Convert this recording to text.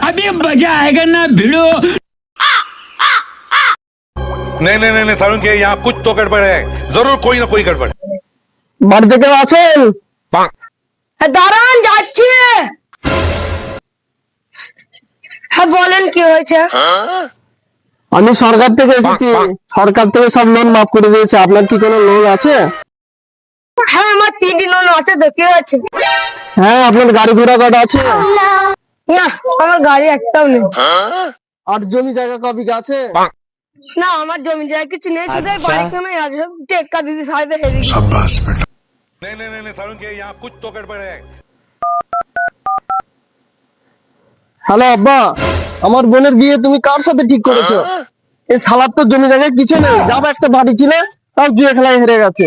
अभी मजा आएगा ना भिड़ो। नहीं नहीं नहीं सारुण के यहाँ कुछ तो गड़बड़ है, जरूर कोई ना कोई गड़बड़। বাড়িতে কেউ আছেন? দাঁড়ান যাচ্ছি। হ্যাঁ বলেন কি হয়েছে? আমি সরকার থেকে এসেছি, সরকার থেকে সব লোন মাফ করে দিয়েছে। আপনার কি কোনো লোন আছে? হ্যাঁ আমার 3টি লোন আছে তো, কি হয়েছে? হ্যাঁ, আপনার গাড়ি ঘোড়া কটা আছে? না আমার গাড়ি একটাও নেই। আর জমি জায়গা কবি আছে? না আমার জমি জায়গা কিছু নেই, শুধু এই বাড়ি কেন টেক্কা দিদি সাহেবের হেরে গেছে। नहीं नहीं नहीं सारुण के यहाँ कुछ तो गड़बड़ है। হ্যালো আব্বা, আমার বোনের বিয়ে তুমি কার সাথে ঠিক করেছো? এই শালার তো জমি জায়গায় কিছু নেই, যাবে একটা বাড়ি ছিল তাও জুয়ে খেলায় হেরে গেছে।